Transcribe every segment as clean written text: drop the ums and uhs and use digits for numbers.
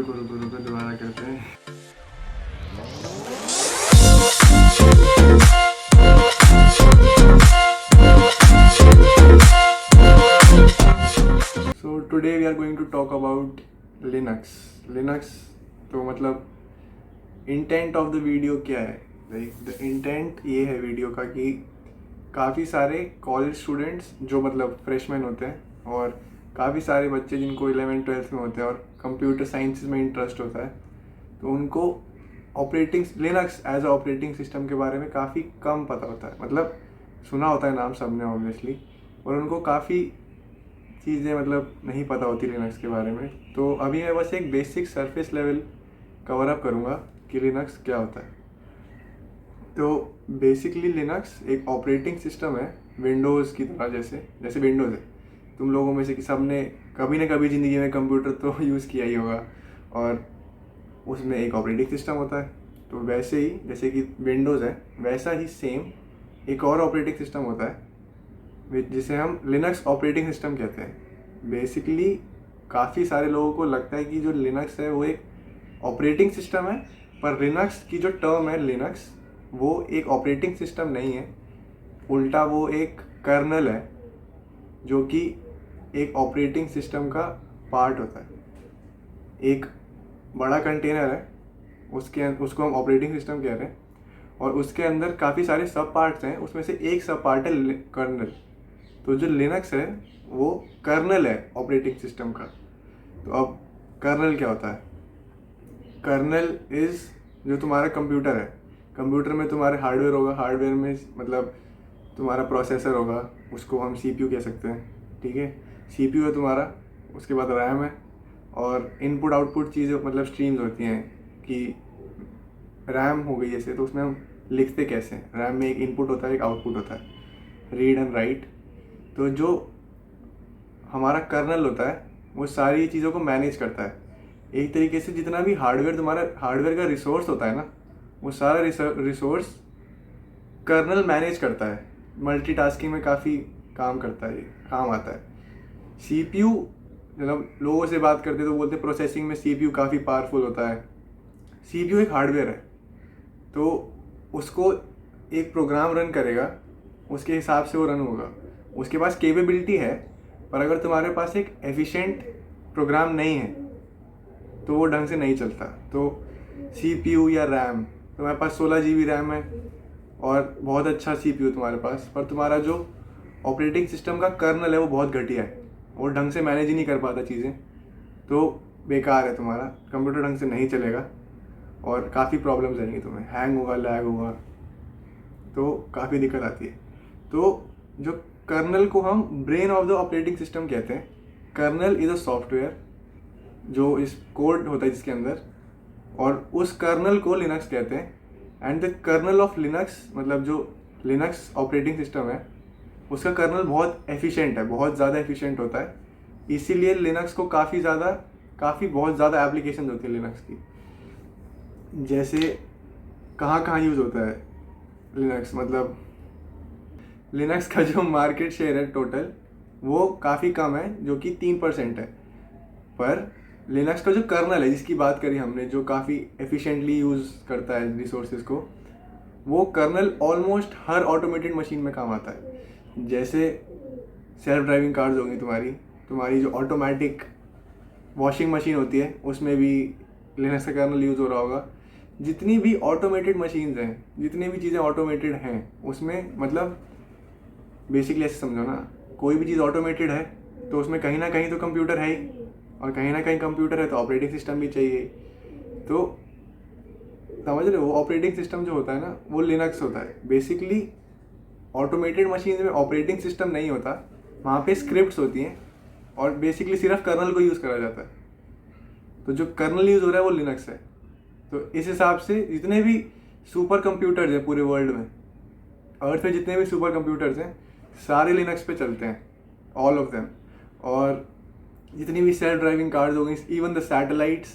रुको रुको रुको दोबारा करते हैं। So today we are going to talk about Linux. तो मतलब इंटेंट ऑफ द वीडियो क्या है? लाइक द इंटेंट ये है वीडियो का कि काफ़ी सारे कॉलेज स्टूडेंट्स जो मतलब फ्रेशमैन होते हैं और काफ़ी सारे बच्चे जिनको 11th-12th में होते हैं और कंप्यूटर साइंस में इंटरेस्ट होता है, तो उनको Linux as a operating system के बारे में काफ़ी कम पता होता है। मतलब सुना होता है नाम सबने ऑब्वियसली, और उनको काफ़ी चीज़ें मतलब नहीं पता होती लिनक्स के बारे में। तो अभी मैं बस एक basic surface level cover up करूँगा कि लिनक्स क्या होता है। तो बेसिकली लिनक्स एक ऑपरेटिंग सिस्टम है विंडोज़ की तरह। जैसे विंडोज़ है, तुम लोगों में से कि सबने कभी ना कभी ज़िंदगी में कंप्यूटर तो यूज़ किया ही होगा, और उसमें एक ऑपरेटिंग सिस्टम होता है। तो वैसे ही जैसे कि विंडोज़ है, वैसा ही सेम एक और ऑपरेटिंग सिस्टम होता है जिसे हम लिनक्स ऑपरेटिंग सिस्टम कहते हैं। बेसिकली काफ़ी सारे लोगों को लगता है कि जो लिनक्स है वो एक ऑपरेटिंग सिस्टम है, पर लिनक्स की जो टर्म है लिनक्स, वो एक ऑपरेटिंग सिस्टम नहीं है। उल्टा वो एक कर्नल है जो कि एक ऑपरेटिंग सिस्टम का पार्ट होता है। एक बड़ा कंटेनर है, उसको हम ऑपरेटिंग सिस्टम कह रहे हैं, और उसके अंदर काफ़ी सारे सब पार्ट्स हैं। उसमें से एक सब पार्ट है कर्नल। तो जो लिनक्स है वो कर्नल है ऑपरेटिंग सिस्टम का। तो अब कर्नल क्या होता है? कर्नल इज़ जो तुम्हारा कंप्यूटर है। कंप्यूटर में तुम्हारे हार्डवेयर होगा, हार्डवेयर में मतलब तुम्हारा प्रोसेसर होगा, उसको हम सीपीयू कह सकते हैं। ठीक है, सीपीयू है तुम्हारा, उसके बाद रैम है, और इनपुट आउटपुट चीज़ें मतलब स्ट्रीम्स होती हैं कि रैम हो गई जैसे, तो उसमें हम लिखते कैसे हैं। रैम में एक इनपुट होता है, एक आउटपुट होता है, रीड एंड राइट। तो जो हमारा कर्नल होता है वो सारी चीज़ों को मैनेज करता है। एक तरीके से जितना भी हार्डवेयर का रिसोर्स होता है ना, वो सारा रिसोर्स कर्नल मैनेज करता है। मल्टीटास्किंग में काफ़ी काम करता है, काम आता है। सीपीयू मतलब लोगों से बात करते तो बोलते प्रोसेसिंग में सीपीयू काफ़ी पावरफुल होता है। सीपीयू एक हार्डवेयर है, तो उसको एक प्रोग्राम रन करेगा, उसके हिसाब से वो रन होगा। उसके पास कैपेबिलिटी है, पर अगर तुम्हारे पास एक एफिशिएंट प्रोग्राम नहीं है तो वो ढंग से नहीं चलता। तो सीपीयू या रैम, तुम्हारे पास 16 GB रैम है और बहुत अच्छा सीपीयू तुम्हारे पास, पर तुम्हारा जो ऑपरेटिंग सिस्टम का कर्नल है वो बहुत घटिया है, वो ढंग से मैनेज ही नहीं कर पाता चीज़ें, तो बेकार है। तुम्हारा कंप्यूटर ढंग से नहीं चलेगा और काफ़ी प्रॉब्लम्स आएंगी, तुम्हें हैंग होगा, लैग होगा, तो काफ़ी दिक्कत आती है। तो जो कर्नल को हम brain of the operating system कहते हैं। कर्नल इज़ अ सॉफ्टवेयर जो इस कोड होता है जिसके अंदर, और उस कर्नल को लिनक्स कहते हैं। And the kernel of Linux मतलब जो लिनक्स ऑपरेटिंग सिस्टम है उसका कर्नल बहुत एफिशिएंट है, बहुत ज़्यादा एफिशिएंट होता है। इसीलिए लिनक्स को बहुत ज़्यादा एप्लीकेशन होती है लिनक्स की। जैसे कहाँ कहाँ यूज़ होता है लिनक्स, मतलब लिनक्स का जो मार्केट शेयर है टोटल वो काफ़ी कम है, जो कि 3% है। पर लिनक्स का जो कर्नल है जिसकी बात करी हमने, जो काफ़ी एफिशिएंटली यूज़ करता है रिसोर्सेज को, वो कर्नल ऑलमोस्ट हर ऑटोमेटेड मशीन में काम आता है। जैसे सेल्फ ड्राइविंग कार्स होंगी, तुम्हारी जो ऑटोमेटिक वॉशिंग मशीन होती है उसमें भी लिनक्स का कर्नल यूज़ हो रहा होगा। जितनी भी ऑटोमेटेड मशीन्स हैं, जितनी भी चीज़ें ऑटोमेटेड हैं, उसमें मतलब बेसिकली ऐसे समझो ना, कोई भी चीज़ ऑटोमेटेड है तो उसमें कहीं ना कहीं तो कंप्यूटर है ही, और कहीं ना कहीं कंप्यूटर है तो ऑपरेटिंग सिस्टम भी चाहिए। तो समझ रहे हो, वो ऑपरेटिंग सिस्टम जो होता है ना वो लिनक्स होता है। बेसिकली ऑटोमेटेड मशीन में ऑपरेटिंग सिस्टम नहीं होता, वहाँ पे स्क्रिप्ट्स होती हैं, और बेसिकली सिर्फ कर्नल को यूज़ करा जाता है। तो जो कर्नल यूज़ हो रहा है वो लिनक्स है। तो इस हिसाब से जितने भी सुपर कंप्यूटर्स हैं पूरे वर्ल्ड में, अर्थ में जितने भी सुपर कंप्यूटर्स हैं सारे लिनक्स पे चलते हैं, ऑल ऑफ देम। और जितनी भी सेल्फ ड्राइविंग कार्स हो गई, इवन द सैटेलाइट्स,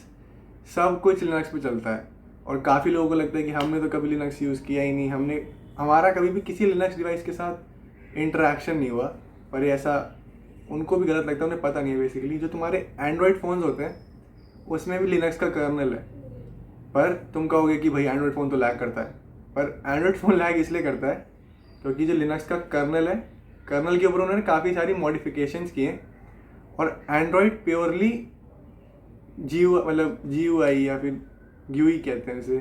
सब कुछ लिनक्स पे चलता है। और काफ़ी लोगों को लगता है कि हमने तो कभी लिनक्स यूज़ किया ही नहीं, हमारा कभी भी किसी लिनक्स डिवाइस के साथ इंटरेक्शन नहीं हुआ। पर ऐसा उनको भी गलत लगता है, उन्हें पता नहीं है। बेसिकली जो तुम्हारे एंड्रॉयड फ़ोन्स होते हैं उसमें भी लिनक्स का कर्नल है। पर तुम कहोगे कि भाई एंड्रॉयड फ़ोन तो लैग करता है, पर एंड्रॉयड फ़ोन लैग इसलिए करता है क्योंकि जो लिनक्स का कर्नल है, कर्नल के ऊपर उन्होंने काफ़ी सारी मॉडिफिकेशंस किए, और एंड्रॉयड प्योरली मतलब GUI या फिर GUI कहते हैं उसे,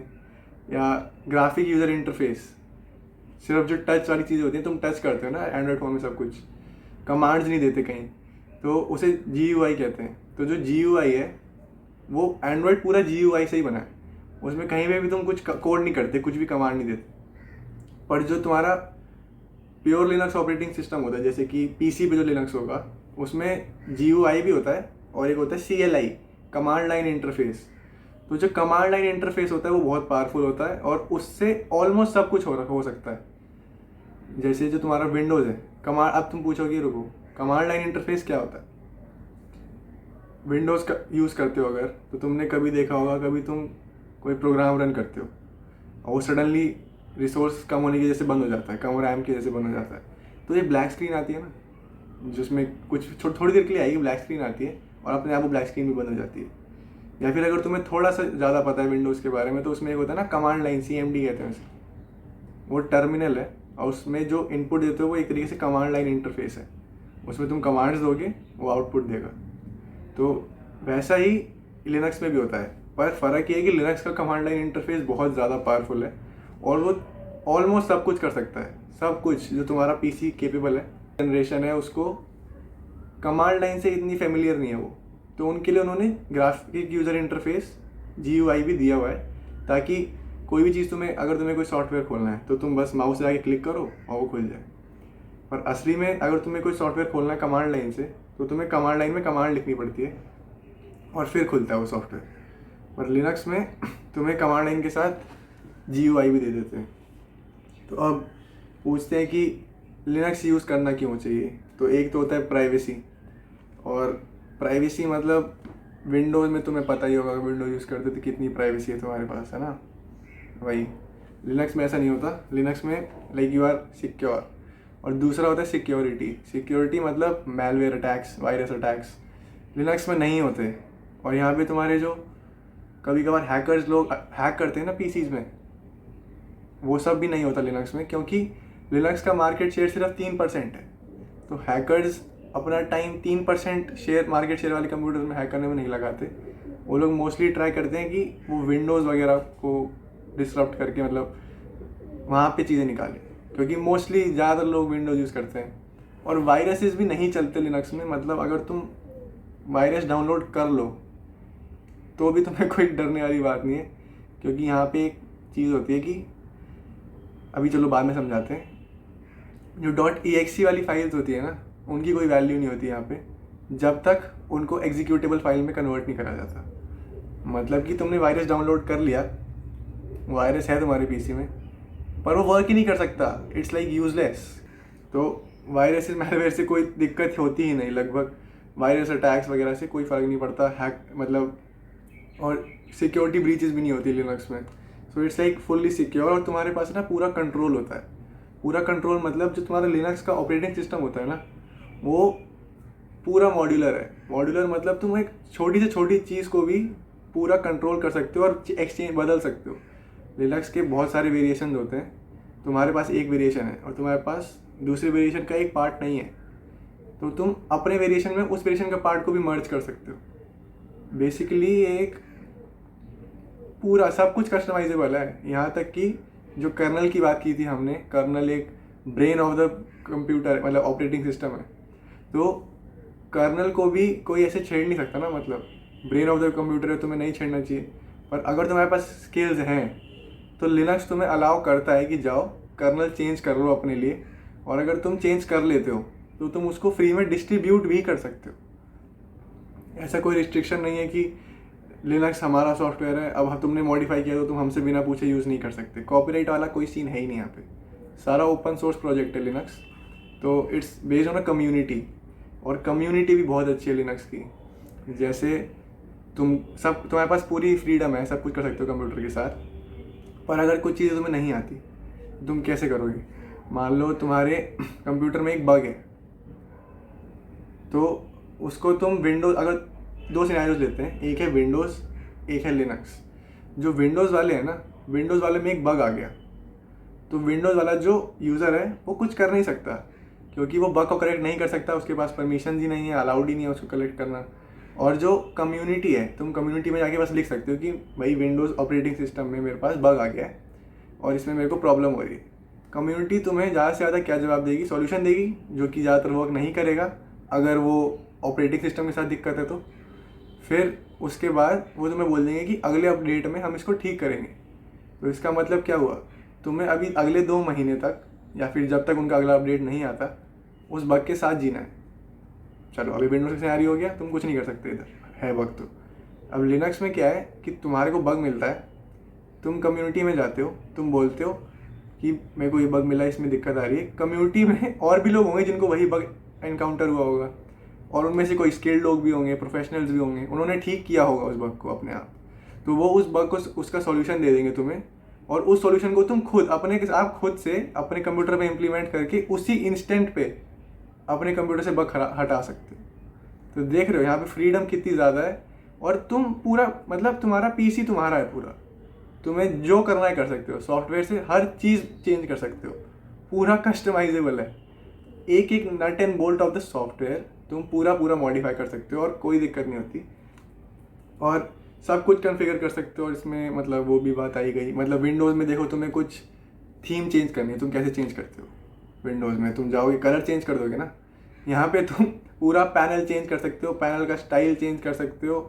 या ग्राफिक यूज़र इंटरफेस, सिर्फ जो टच वाली चीज़ होती है, तुम टच करते हो ना एंड्रॉयड फ़ोन में, सब कुछ कमांड्स नहीं देते कहीं, तो उसे GUI कहते हैं। तो जो GUI है वो एंड्रॉयड पूरा GUI से ही बना है, उसमें कहीं पे भी तुम कुछ कोड नहीं करते, कुछ भी कमांड नहीं देते। पर जो तुम्हारा प्योर लिनक्स ऑपरेटिंग सिस्टम होता है, जैसे कि PC पे जो लिनक्स होगा उसमें GUI भी होता है और एक होता है CLI, कमांड लाइन इंटरफेस। तो जो कमांड लाइन इंटरफेस होता है वो बहुत पावरफुल होता है और उससे ऑलमोस्ट सब कुछ हो सकता है। जैसे जो तुम्हारा विंडोज़ है, कमांड, अब तुम पूछोगे रुको कमांड लाइन इंटरफेस क्या होता है। विंडोज़ का यूज़ करते हो अगर, तो तुमने कभी देखा होगा, कभी तुम कोई प्रोग्राम रन करते हो और वो सडनली रिसोर्स कम होने की वजह से बंद हो जाता है, कम रैम की वजह से बंद हो जाता है, तो ये ब्लैक स्क्रीन आती है ना, जिसमें कुछ थोड़ी देर के लिए आएगी, ब्लैक स्क्रीन आती है और अपने आप वो ब्लैक स्क्रीन भी बंद हो जाती है। या फिर अगर तुम्हें थोड़ा सा ज़्यादा पता है विंडोज़ के बारे में, तो उसमें एक होता है ना कमांड लाइन, CMD कहते हैं उसे, वो टर्मिनल है और उसमें जो इनपुट देते हो वो एक तरीके से कमांड लाइन इंटरफेस है, उसमें तुम कमांड्स दोगे वो आउटपुट देगा। तो वैसा ही लिनक्स में भी होता है, पर फ़र्क ये है कि लिनक्स का कमांड लाइन इंटरफेस बहुत ज़्यादा पावरफुल है और वो ऑलमोस्ट सब कुछ कर सकता है, सब कुछ जो तुम्हारा PC केपेबल है। जनरेशन है उसको कमांड लाइन से इतनी फेमिलियर नहीं है वो, तो उनके लिए उन्होंने ग्राफिक यूज़र इंटरफेस GUI भी दिया हुआ है, ताकि कोई भी चीज़ अगर तुम्हें कोई सॉफ्टवेयर खोलना है तो तुम बस माउस से आके क्लिक करो और वो खुल जाए। पर असली में अगर तुम्हें कोई सॉफ्टवेयर खोलना है कमांड लाइन से, तो तुम्हें कमांड लाइन में कमांड लिखनी पड़ती है और फिर खुलता है वो सॉफ्टवेयर। पर लिनक्स में तुम्हें कमांड लाइन के साथ GUI भी दे देते हैं। तो अब पूछते हैं कि लिनक्स यूज़ करना क्यों चाहिए। तो एक तो होता है प्राइवेसी, और प्राइवेसी मतलब विंडोज़ में तुम्हें पता ही होगा, विंडोज़ यूज़ करते तो कितनी प्राइवेसी है तुम्हारे पास, है ना। वही लिनक्स में ऐसा नहीं होता, लिनक्स में लाइक यू आर सिक्योर। और दूसरा होता है सिक्योरिटी मतलब malware attacks, virus attacks Linux में नहीं होते। और यहाँ पे तुम्हारे जो कभी कभार हैकर्स लोग हैक करते हैं ना PCs में, वो सब भी नहीं होता लिनक्स में, क्योंकि लिनक्स का मार्केट शेयर सिर्फ 3% है। तो हैकर्स अपना टाइम 3% शेयर, मार्केट शेयर वाले कंप्यूटर में हैक करने में नहीं लगाते। वो लोग मोस्टली ट्राई करते हैं कि वो विंडोज़ वगैरह को डिसरप्ट करके मतलब वहाँ पे चीज़ें निकालें, क्योंकि मोस्टली ज़्यादातर लोग विंडोज़ यूज़ करते हैं। और वायरसेस भी नहीं चलते लिनक्स में, मतलब अगर तुम वायरस डाउनलोड कर लो तो भी तुम्हें कोई डरने वाली बात नहीं है, क्योंकि यहाँ पे एक चीज़ होती है कि अभी चलो बाद में समझाते हैं, जो .exe वाली फाइल्स होती है ना, उनकी कोई वैल्यू नहीं होती यहाँ पे जब तक उनको एग्जीक्यूटेबल फाइल में कन्वर्ट नहीं करा जाता। मतलब कि तुमने वायरस डाउनलोड कर लिया, वायरस है तुम्हारे PC में, पर वो वर्क ही नहीं कर सकता, इट्स लाइक यूजलेस। तो वायरस मैलवेयर से कोई दिक्कत होती ही नहीं, लगभग वायरस अटैक्स वगैरह से कोई फ़र्क नहीं पड़ता, हैक मतलब, और सिक्योरिटी ब्रीचेस भी नहीं होती लिनक्स में। So it's like fully secure, और तुम्हारे पास ना पूरा कंट्रोल होता है। पूरा कंट्रोल मतलब जो तुम्हारा लिनक्स का ऑपरेटिंग सिस्टम होता है ना, वो पूरा मॉड्यूलर है। मॉड्यूलर मतलब तुम एक छोटी से छोटी चीज़ को भी पूरा कंट्रोल कर सकते हो और एक्सचेंज बदल सकते हो। लिनक्स के बहुत सारे वेरिएशन होते हैं, तुम्हारे पास एक वेरिएशन है और तुम्हारे पास दूसरे वेरिएशन का एक पार्ट नहीं है, तो तुम अपने वेरिएशन में उस वेरिएशन का पार्ट को भी मर्ज कर सकते हो। बेसिकली एक पूरा सब कुछ कस्टमाइजेबल है, यहाँ तक कि जो कर्नल की बात की थी हमने, कर्नल एक ब्रेन ऑफ द कंप्यूटर मतलब ऑपरेटिंग सिस्टम है, तो कर्नल को भी कोई ऐसे छेड़ नहीं सकता ना, मतलब ब्रेन ऑफ द कंप्यूटर है, तुम्हें नहीं छेड़ना चाहिए। पर अगर तुम्हारे पास स्किल्स हैं तो लिनक्स तुम्हें अलाउ करता है कि जाओ कर्नल चेंज कर लो अपने लिए, और अगर तुम चेंज कर लेते हो तो तुम उसको फ्री में डिस्ट्रीब्यूट भी कर सकते हो। ऐसा कोई रिस्ट्रिक्शन नहीं है कि लिनक्स हमारा सॉफ्टवेयर है, अब तुमने मॉडिफाई किया तो तुम हमसे बिना पूछे यूज़ नहीं कर सकते। कॉपीराइट वाला कोई सीन है ही नहीं यहाँ पे, सारा ओपन सोर्स प्रोजेक्ट है लिनक्स। तो it's based on a community, और कम्युनिटी भी बहुत अच्छी है लिनक्स की। जैसे तुम्हारे पास पूरी फ्रीडम है, सब कुछ कर सकते हो कंप्यूटर के साथ, पर अगर कुछ चीज़ें तुम्हें नहीं आती तुम कैसे करोगे। मान लो तुम्हारे कंप्यूटर में एक बग है, तो उसको तुम विंडोज, अगर दो सिनेरियोज लेते हैं, एक है विंडोज़, एक है लिनक्स। जो विंडोज़ वाले हैं ना, विंडोज़ वाले में एक बग आ गया, तो विंडोज़ वाला जो यूज़र है वो कुछ कर नहीं सकता, क्योंकि वो बग को करेक्ट नहीं कर सकता, उसके पास परमिशन ही नहीं है, अलाउड ही नहीं है उसको कलेक्ट करना। और जो कम्युनिटी है, तुम कम्युनिटी में जाके बस लिख सकते हो कि भाई विंडोज़ ऑपरेटिंग सिस्टम में मेरे पास बग आ गया है और इसमें मेरे को प्रॉब्लम हो रही है। कम्युनिटी तुम्हें ज़्यादा से ज़्यादा क्या जवाब देगी? सॉल्यूशन देगी, जो कि ज़्यादातर वर्क नहीं करेगा अगर वो ऑपरेटिंग सिस्टम के साथ दिक्कत है तो। फिर उसके बाद वो तुम्हें बोल देंगे कि अगले अपडेट में हम इसको ठीक करेंगे। तो इसका मतलब क्या हुआ? तुम्हें अभी अगले 2 महीने तक या फिर जब तक उनका अगला अपडेट नहीं आता उस बग के साथ जीना है। चलो अभी विंडोज़ का सिनेरियो हो गया, तुम कुछ नहीं कर सकते, इधर है बग। तो अब लिनक्स में क्या है कि तुम्हारे को बग मिलता है, तुम कम्युनिटी में जाते हो, तुम बोलते हो कि मेरे को ये बग मिला, इसमें दिक्कत आ रही है। कम्युनिटी में और भी लोग होंगे जिनको वही बग एनकाउंटर हुआ होगा, और उनमें से कोई स्किल्ड लोग भी होंगे, प्रोफेशनल्स भी होंगे, उन्होंने ठीक किया होगा उस बग को अपने आप। तो वो उस बग को उसका सॉल्यूशन दे देंगे तुम्हें, और उस सॉल्यूशन को तुम खुद आप खुद से अपने कंप्यूटर पे इम्प्लीमेंट करके उसी इंस्टेंट पे अपने कंप्यूटर से बग हटा सकते हो। तो देख रहे हो यहाँ पे फ्रीडम कितनी ज़्यादा है, और तुम पूरा मतलब तुम्हारा पीसी तुम्हारा है पूरा, तुम्हें जो करना है कर सकते हो, सॉफ्टवेयर से हर चीज़ चेंज कर सकते हो, पूरा कस्टमाइजेबल है। एक एक nut and bolt of the software तुम पूरा मॉडिफाई कर सकते हो और कोई दिक्कत नहीं होती, और सब कुछ कॉन्फ़िगर कर सकते हो। और इसमें मतलब वो भी बात आई गई, मतलब विंडोज़ में देखो तुम्हें कुछ थीम चेंज करनी है, तुम कैसे चेंज करते हो? विंडोज़ में तुम जाओगे कलर चेंज कर दोगे ना, यहाँ पे तुम पूरा पैनल चेंज कर सकते हो, पैनल का स्टाइल चेंज कर सकते हो,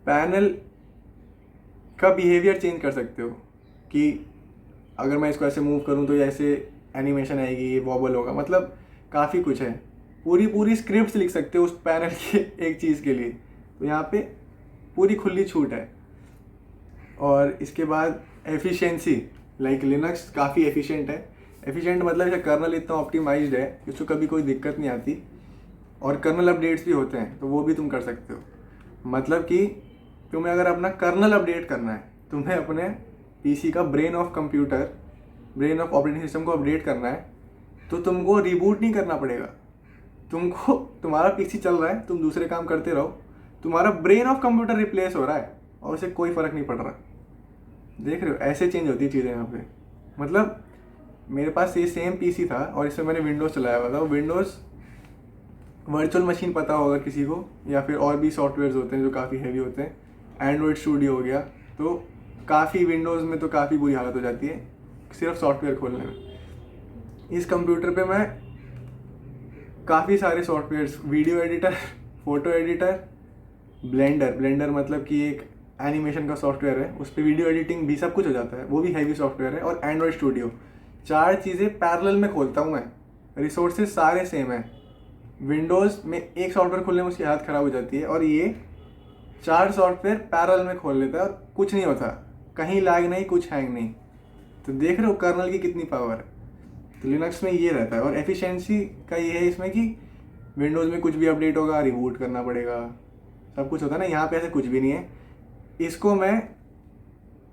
पैनल का बिहेवियर चेंज कर सकते हो कि अगर मैं इसको ऐसे मूव करूँ तो ऐसे एनिमेशन आएगी, ये वॉबल होगा, मतलब काफ़ी कुछ है। पूरी स्क्रिप्ट्स लिख सकते हो उस पैनल के एक चीज़ के लिए। तो यहाँ पे पूरी खुली छूट है। और इसके बाद एफिशिएंसी, लाइक लिनक्स काफ़ी एफिशिएंट है। एफिशिएंट मतलब इसका कर्नल इतना ऑप्टिमाइज्ड है कि उसको कभी कोई दिक्कत नहीं आती, और कर्नल अपडेट्स भी होते हैं तो वो भी तुम कर सकते हो। मतलब कि तुम्हें अगर अपना कर्नल अपडेट करना है, तुम्हें अपने पीसी का ब्रेन ऑफ ऑपरेटिंग सिस्टम को अपडेट करना है, तो तुमको रिबूट नहीं करना पड़ेगा। तुमको तुम्हारा पीसी चल रहा है, तुम दूसरे काम करते रहो, तुम्हारा ब्रेन ऑफ कंप्यूटर रिप्लेस हो रहा है और उसे कोई फ़र्क नहीं पड़ रहा। देख रहे हो, ऐसे चेंज होती चीज़ें यहाँ पे। मतलब मेरे पास ये सेम पीसी था और इसमें मैंने विंडोज़ चलाया हुआ था। विंडोज़ वर्चुअल मशीन पता होगा किसी को, या फिर और भी सॉफ्टवेयर्स होते हैं जो काफ़ी हैवी होते हैं, एंड्रॉयड स्टूडियो हो गया, तो काफ़ी विंडोज़ में तो काफ़ी बुरी हालत हो जाती है सिर्फ सॉफ्टवेयर खोलने में। इस कंप्यूटर पे मैं काफ़ी सारे softwares, video editor, photo editor, blender मतलब कि एक एनिमेशन का सॉफ्टवेयर है, उस पर वीडियो एडिटिंग भी सब कुछ हो जाता है, वो भी हैवी सॉफ्टवेयर है, और एंड्रॉयड स्टूडियो, 4 चीज़ें पैरेलल में खोलता हूँ मैं। रिसोर्सेज सारे सेम है। विंडोज़ में एक सॉफ्टवेयर खोलने में उसकी हालत ख़राब हो जाती है, और ये 4 सॉफ्टवेयर पैरेलल में खोल लेता है और कुछ नहीं होता, कहीं लैग नहीं, कुछ हैंग नहीं। तो देख रहे हो कर्नल की कितनी पावर है। तो लिनक्स में ये रहता है। और एफिशिएंसी का ये है इसमें कि विंडोज़ में कुछ भी अपडेट होगा रिबूट करना पड़ेगा, सब कुछ होता है ना, यहाँ पे ऐसे कुछ भी नहीं है। इसको मैं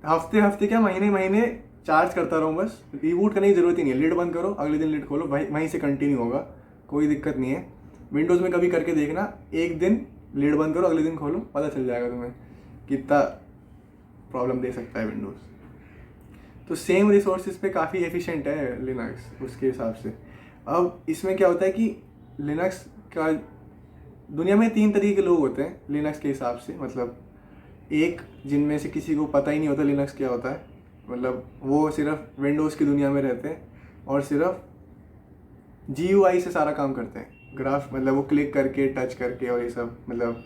हफ्ते क्या महीने चार्ज करता रहूँ, बस रिबूट करने की ज़रूरत ही नहीं है। लिड बंद करो, अगले दिन लिड खोलो, वहीं से कंटिन्यू होगा, कोई दिक्कत नहीं है। विंडोज़ में कभी करके देखना, एक दिन लिड बंद करो, अगले दिन खोलो, पता चल जाएगा तुम्हें कितना प्रॉब्लम दे सकता है विंडोज़। तो सेम रिसोर्सेज पे काफ़ी एफिशिएंट है लिनक्स उसके हिसाब से। अब इसमें क्या होता है कि लिनक्स का दुनिया में 3 तरीके के लोग होते हैं लिनक्स के हिसाब से। मतलब एक जिनमें से किसी को पता ही नहीं होता लिनक्स क्या होता है, मतलब वो सिर्फ विंडोज़ की दुनिया में रहते हैं और सिर्फ GUI से सारा काम करते हैं। ग्राफ मतलब वो क्लिक करके, टच करके और ये सब, मतलब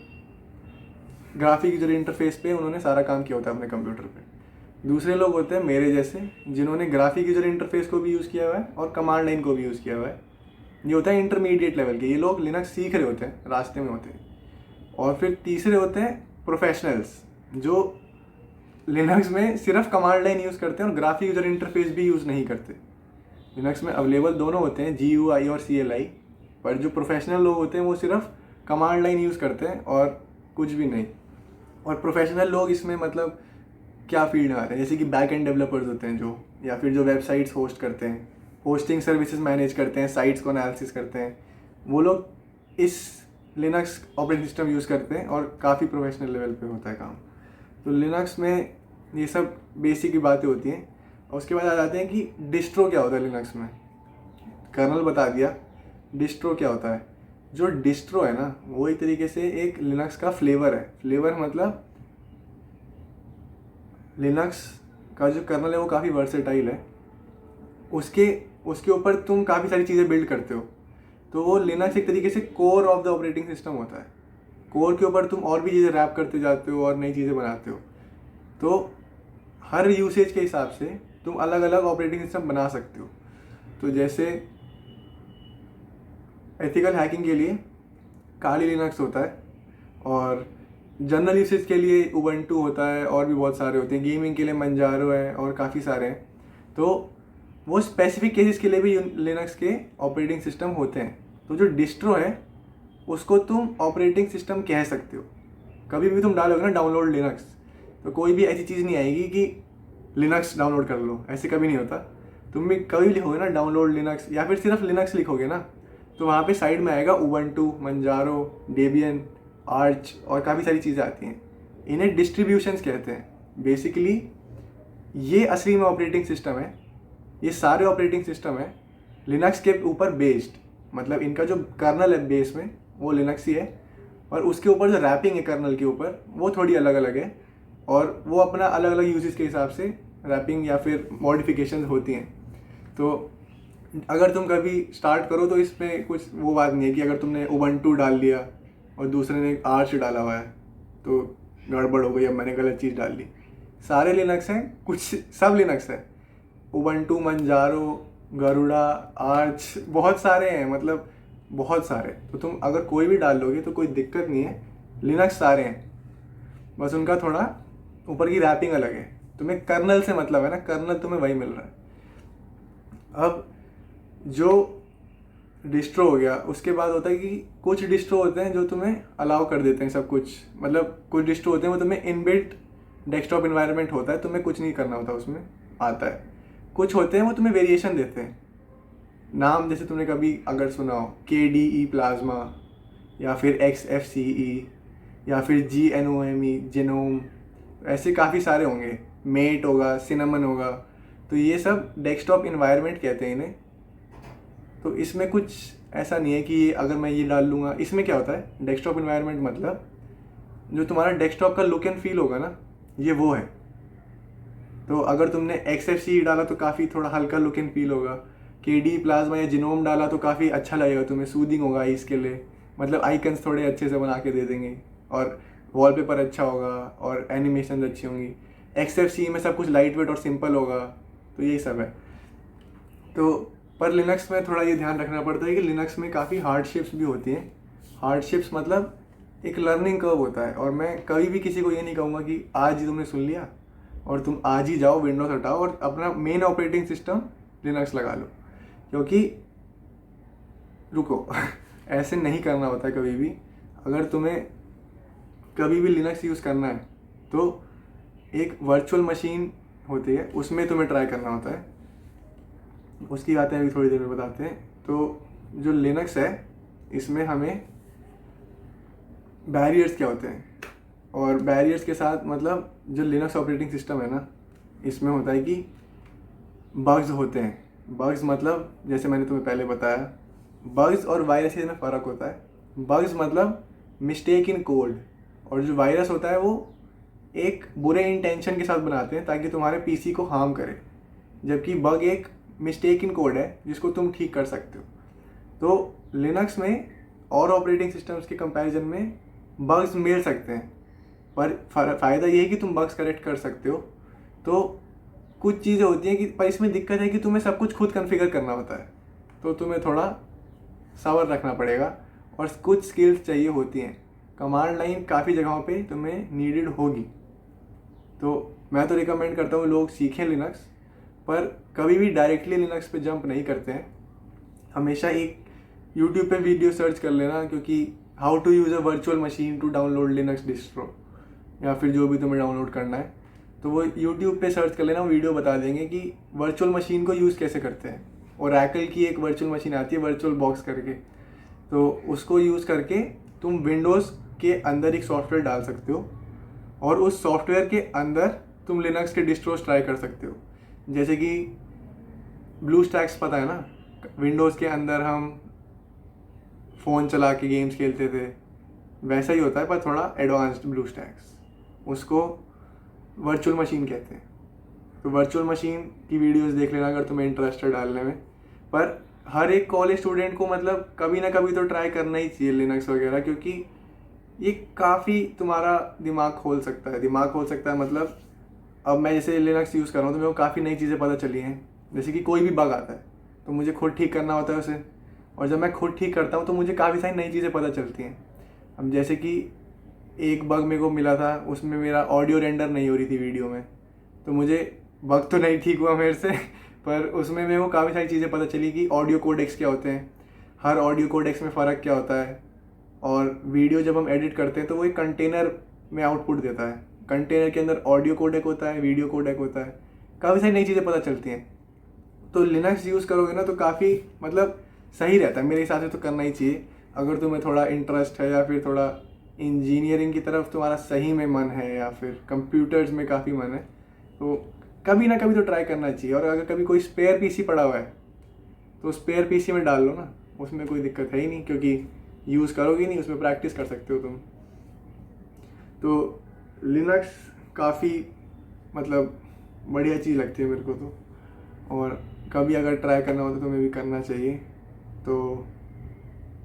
ग्राफिक यूजर इंटरफेस पे उन्होंने सारा काम किया होता है अपने कंप्यूटर पे। दूसरे लोग होते हैं मेरे जैसे, जिन्होंने ग्राफिक यूजर इंटरफेस को भी यूज़ किया हुआ है और कमांड लाइन को भी यूज़ किया हुआ है। ये होता है इंटरमीडिएट लेवल के, ये लोग लिनक्स सीख रहे होते हैं, रास्ते में होते हैं। और फिर तीसरे होते हैं प्रोफेशनल्स, जो लिनक्स में सिर्फ कमांड लाइन यूज़ करते हैं और ग्राफिक यूजर इंटरफेस भी यूज़ नहीं करते। लिनक्स में अवेलेबल दोनों होते हैं, GUI और CLI, पर जो प्रोफेशनल लोग होते हैं वो सिर्फ कमांड लाइन यूज़ करते हैं और कुछ भी नहीं। और प्रोफेशनल लोग इसमें मतलब क्या फील्ड में आते हैं, जैसे कि बैक एंड डेवलपर्स होते हैं जो, या फिर जो वेबसाइट्स होस्ट करते हैं, होस्टिंग सर्विसेज मैनेज करते हैं, साइट्स को एनालिसिस करते हैं, वो लोग इस लिनक्स ऑपरेटिंग सिस्टम यूज़ करते हैं और काफ़ी प्रोफेशनल लेवल पे होता है काम। तो लिनक्स में ये सब बेसिक की बातें होती हैं। और उसके बाद आ जाते हैं कि डिस्ट्रो क्या होता है लिनक्स में। कर्नल बता दिया, डिस्ट्रो क्या होता है। जो डिस्ट्रो है ना वो एक तरीके से एक लिनक्स का फ्लेवर है। फ्लेवर मतलब लिनक्स का जो कर्नल है वो काफ़ी वर्सेटाइल है, उसके ऊपर तुम काफ़ी सारी चीज़ें बिल्ड करते हो। तो वो लिनक्स एक तरीके से core of the operating system होता है। कोर के ऊपर तुम और भी चीज़ें रैप करते जाते हो और नई चीज़ें बनाते हो। तो हर यूसेज के हिसाब से तुम अलग अलग ऑपरेटिंग सिस्टम बना सकते हो। तो जैसे एथिकल हैकिंग के लिए काली लिनक्स होता है, और जनरल यूसेज के लिए उबंटू होता है, और भी बहुत सारे होते हैं। गेमिंग के लिए मंजारो है और काफ़ी सारे हैं। तो वो स्पेसिफिक केसेस के लिए भी लिनक्स के ऑपरेटिंग सिस्टम होते हैं। तो जो डिस्ट्रो है उसको तुम ऑपरेटिंग सिस्टम कह सकते हो। कभी भी तुम डालोगे ना डाउनलोड लिनक्स, तो कोई भी ऐसी चीज़ नहीं आएगी कि लिनक्स डाउनलोड कर लो, ऐसे कभी नहीं होता। तुम भी कभी लिखोगे ना डाउनलोड लिनक्स या फिर सिर्फ लिनक्स लिखोगे ना, तो वहाँ पे साइड में आएगा उबंटू, मंजारो, डेबियन, आर्च और काफ़ी सारी चीज़ें आती हैं। इन्हें डिस्ट्रीब्यूशंस कहते हैं। बेसिकली ये असली में ऑपरेटिंग सिस्टम है। ये सारे ऑपरेटिंग सिस्टम है लिनक्स के ऊपर बेस्ड। मतलब इनका जो कर्नल है बेस में वो लिनक्स ही है, और उसके ऊपर जो रैपिंग है कर्नल के ऊपर वो थोड़ी अलग अलग है, और वो अपना अलग अलग यूजेस के हिसाब से रैपिंग या फिर मॉडिफिकेशन होती हैं। तो अगर तुम कभी स्टार्ट करो तो इसमें कुछ वो बात नहीं है कि अगर तुमने उबंटू डाल लिया और दूसरे ने आर्च डाला हुआ है तो गड़बड़ हो गई, अब मैंने गलत चीज़ डाल ली। सारे लिनक्स हैं, कुछ सब लिनक्स है। उबंटू, मंजारो, गरुड़ा, आर्च, बहुत सारे हैं, मतलब बहुत सारे। तो तुम अगर कोई भी डाल लोगे तो कोई दिक्कत नहीं है, लिनक्स सारे हैं, बस उनका थोड़ा ऊपर की रैपिंग अलग है। तुम्हें कर्नल से मतलब है ना, कर्नल तुम्हें वही मिल रहा है। अब जो डिस्ट्रो हो गया, उसके बाद होता है कि कुछ डिस्ट्रो होते हैं जो तुम्हें अलाउ कर देते हैं सब कुछ। मतलब कुछ डिस्ट्रो होते हैं वो तुम्हें इनबिल्ट डेस्कटॉप इन्वायरमेंट होता है, तुम्हें कुछ नहीं करना होता, उसमें आता है। कुछ होते हैं वो तुम्हें वेरिएशन देते हैं नाम, जैसे तुमने कभी अगर सुना हो KDE प्लाज्मा, या फिर XFCE, या फिर GNOME जेनोम, ऐसे काफ़ी सारे होंगे। मेट होगा, सिनेमन होगा। तो ये सब डेस्कटॉप इन्वायरमेंट कहते हैं इन्हें। तो इसमें कुछ ऐसा नहीं है कि अगर मैं ये डाल लूँगा। इसमें क्या होता है, डेस्कटॉप इन्वायरमेंट मतलब जो तुम्हारा डेस्कटॉप का लुक एंड फील होगा ना, ये वो है। तो अगर तुमने XFCE डाला तो काफ़ी थोड़ा हल्का लुक एंड फील होगा। KDE प्लाज्मा या जिनोम डाला तो काफ़ी अच्छा लगेगा तुम्हें, सूदिंग होगा इसके लिए। मतलब आइकन्स थोड़े अच्छे से बना के दे देंगे, और वॉलपेपर अच्छा होगा, और एनिमेशन अच्छी होंगी। XFCE में सब कुछ लाइट वेट और सिंपल होगा। तो यही सब है। तो पर लिनक्स में थोड़ा ये ध्यान रखना पड़ता है कि लिनक्स में काफ़ी हार्डशिप्स भी होती हैं। हार्डशिप्स मतलब एक लर्निंग कर्व होता है, और मैं कभी भी किसी को ये नहीं कहूँगा कि आज ही तुमने सुन लिया और तुम आज ही जाओ विंडोज हटाओ और अपना मेन ऑपरेटिंग सिस्टम लिनक्स लगा लो, क्योंकि रुको ऐसे नहीं करना होता है कभी भी। अगर तुम्हें कभी भी लिनक्स यूज़ करना है तो एक वर्चुअल मशीन होती है, उसमें तुम्हें ट्राई करना होता है। उसकी बातें अभी थोड़ी देर में बताते हैं। तो जो लिनक्स है इसमें हमें बैरियर्स क्या होते हैं, और बैरियर्स के साथ मतलब जो लिनक्स ऑपरेटिंग सिस्टम है ना, इसमें होता है कि बग्स होते हैं। बग्स मतलब जैसे मैंने तुम्हें पहले बताया, बग्स और वायरसेस में फ़र्क होता है। बग्स मतलब मिस्टेक इन कोड, और जो वायरस होता है वो एक बुरे इंटेंशन के साथ बनाते हैं ताकि तुम्हारे पीसी को हार्म करे, जबकि बग एक मिस्टेक इन कोड है जिसको तुम ठीक कर सकते हो। तो लिनक्स में और ऑपरेटिंग सिस्टम्स के कंपैरिजन में बग्स मिल सकते हैं, पर फ़ायदा ये है कि तुम बग्स करेक्ट कर सकते हो। तो कुछ चीज़ें होती हैं कि पर इसमें दिक्कत है कि तुम्हें सब कुछ खुद कॉन्फ़िगर करना होता है, तो तुम्हें थोड़ा सब्र रखना पड़ेगा, और कुछ स्किल्स चाहिए होती हैं। कमांड लाइन काफ़ी जगहों पे तुम्हें नीडेड होगी। तो मैं तो रिकमेंड करता हूँ लोग सीखें लिनक्स, पर कभी भी डायरेक्टली लिनक्स पे जंप नहीं करते हैं। हमेशा एक यूट्यूब पे वीडियो सर्च कर लेना, क्योंकि how to use a virtual machine to download Linux distro, या फिर जो भी तुम्हें डाउनलोड करना है, तो वो यूट्यूब पे सर्च कर लेना। वीडियो बता देंगे कि वर्चुअल मशीन को यूज़ कैसे करते हैं। और Oracle की एक वर्चुअल मशीन आती है वर्चुअल बॉक्स करके, तो उसको यूज़ करके तुम विंडोज़ के अंदर एक सॉफ्टवेयर डाल सकते हो और उस सॉफ्टवेयर के अंदर तुम लिनक्स के डिस्ट्रोज ट्राई कर सकते हो। जैसे कि ब्लू स्टैक्स पता है ना, विंडोज़ के अंदर हम फ़ोन चला के गेम्स खेलते थे, वैसा ही होता है पर थोड़ा एडवांस्ड ब्लू स्टैक्स। उसको वर्चुअल मशीन कहते हैं। तो वर्चुअल मशीन की वीडियोस देख लेना अगर तुम्हें इंटरेस्ट है डालने में। पर हर एक कॉलेज स्टूडेंट को मतलब कभी ना कभी तो ट्राई करना ही चाहिए लिनक्स वगैरह, क्योंकि ये काफ़ी तुम्हारा दिमाग खोल सकता है। मतलब अब मैं जैसे लिनक्स यूज़ कर रहा हूँ तो मेरे को काफ़ी नई चीज़ें पता चली हैं। जैसे कि कोई भी बग आता है तो मुझे खुद ठीक करना होता है उसे, और जब मैं खुद ठीक करता हूँ तो मुझे काफ़ी सारी नई चीज़ें पता चलती हैं। अब जैसे कि एक बग मेरे को मिला था, उसमें मेरा ऑडियो रेंडर नहीं हो रही थी वीडियो में, तो मुझे बग तो नहीं ठीक हुआ मेरे से पर उसमें मेरे को काफ़ी सारी चीज़ें पता चली कि ऑडियो कोडेक्स क्या होते हैं, हर ऑडियो कोडेक्स में फ़र्क क्या होता है, और वीडियो जब हम एडिट करते हैं तो वो एक कंटेनर में आउटपुट देता है। कंटेनर के अंदर ऑडियो कोडेक होता है, वीडियो कोडेक होता है, काफ़ी सारी नई चीज़ें पता चलती हैं। तो लिनक्स यूज़ करोगे ना तो काफ़ी मतलब सही रहता है मेरे हिसाब से, तो करना ही चाहिए। अगर तुम्हें थोड़ा इंटरेस्ट है या फिर थोड़ा इंजीनियरिंग की तरफ तुम्हारा सही में मन है या फिर कंप्यूटर्स में काफ़ी मन है, तो कभी ना कभी तो ट्राई करना चाहिए। और अगर कभी कोई स्पेयर पीसी पड़ा हुआ है तो स्पेयर पीसी में डाल लो ना, उसमें कोई दिक्कत है ही नहीं, क्योंकि यूज़ करोगे नहीं, उसमें प्रैक्टिस कर सकते हो तुम। तो लिनक्स काफ़ी मतलब बढ़िया चीज़ लगती है मेरे को तो, और कभी अगर ट्राई करना हो तो तुम्हें भी करना चाहिए। तो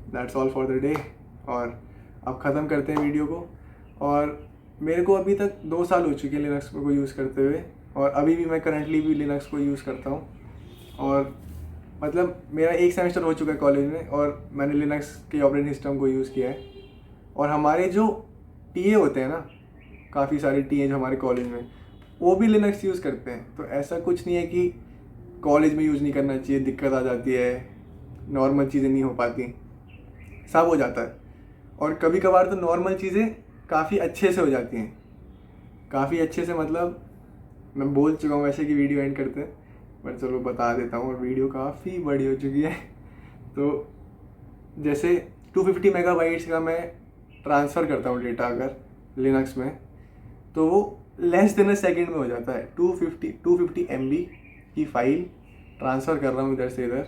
that's all for the day, और अब ख़त्म करते हैं वीडियो को। और मेरे को अभी तक 2 साल हो चुके हैं लिनक्स को यूज़ करते हुए, और अभी भी मैं करंटली भी लिनक्स को यूज़ करता हूँ। और मतलब मेरा 1 सेमेस्टर हो चुका है कॉलेज में और मैंने लिनक्स के ऑपरेटिंग सिस्टम को यूज़ किया है। और हमारे जो टीए होते हैं ना, काफ़ी सारे टीए जो हमारे कॉलेज में, वो भी लिनक्स यूज़ करते हैं। तो ऐसा कुछ नहीं है कि कॉलेज में यूज़ नहीं करना चाहिए, दिक्कत आ जाती है, नॉर्मल चीज़ें नहीं हो पाती, सब हो जाता है। और कभी कभार तो नॉर्मल चीज़ें काफ़ी अच्छे से हो जाती हैं, काफ़ी अच्छे से। मतलब मैं बोल चुका हूँ वैसे कि वीडियो एंड करते हैं, पर चलो बता देता हूँ, और वीडियो काफ़ी बड़ी हो चुकी है। तो जैसे 250 मेगाबाइट्स का मैं ट्रांसफ़र करता हूँ डेटा अगर लिनक्स में, तो वो लेस देन अ सेकेंड में हो जाता है। 250 MB की फ़ाइल ट्रांसफ़र कर रहा हूँ इधर से इधर,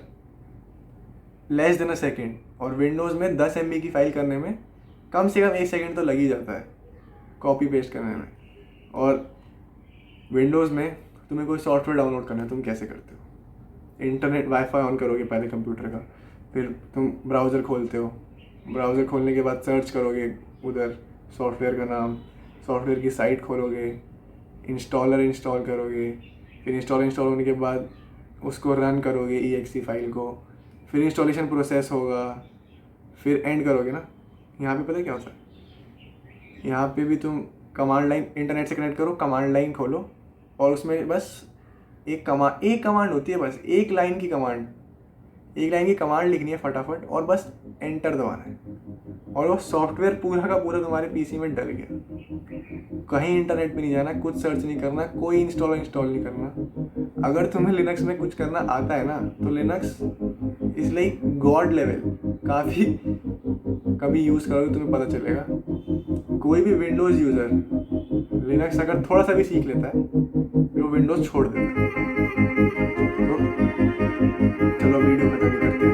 लेस देन अ सेकेंड। और विंडोज़ में 10 MB की फ़ाइल करने में कम से कम 1 सेकेंड तो लग ही जाता है कॉपी पेस्ट करने में। और विंडोज़ में तुम्हें कोई सॉफ्टवेयर डाउनलोड करना है, तुम कैसे करते हो? इंटरनेट वाईफाई ऑन करोगे पहले कंप्यूटर का, फिर तुम ब्राउज़र खोलते हो, ब्राउज़र खोलने के बाद सर्च करोगे उधर सॉफ्टवेयर का नाम, सॉफ्टवेयर की साइट खोलोगे, इंस्टॉलर इंस्टॉल करोगे, फिर इंस्टॉल होने के बाद उसको रन करोगे exe फाइल को, फिर इंस्टॉलेशन प्रोसेस होगा, फिर एंड करोगे ना। यहाँ पे पता है क्या होता है? यहाँ पे भी तुम कमांड लाइन इंटरनेट से कनेक्ट करो, कमांड लाइन खोलो, और उसमें बस एक कमांड होती है, बस एक लाइन की कमांड लिखनी है फटाफट, और बस एंटर दबाना है, और वो सॉफ्टवेयर पूरा का पूरा तुम्हारे पीसी में डल गया। कहीं इंटरनेट पे नहीं जाना, कुछ सर्च नहीं करना, कोई इंस्टॉल नहीं करना। अगर तुम्हें लिनक्स में कुछ करना आता है ना, तो Linux is like God level. काफ़ी कभी यूज़ करोगे तुम्हें पता चलेगा। कोई भी विंडोज़ यूज़र लिनक्स अगर थोड़ा सा भी सीख लेता है वो विंडोज़ छोड़ देता है। तो चलो वीडियो खत्म करते हैं।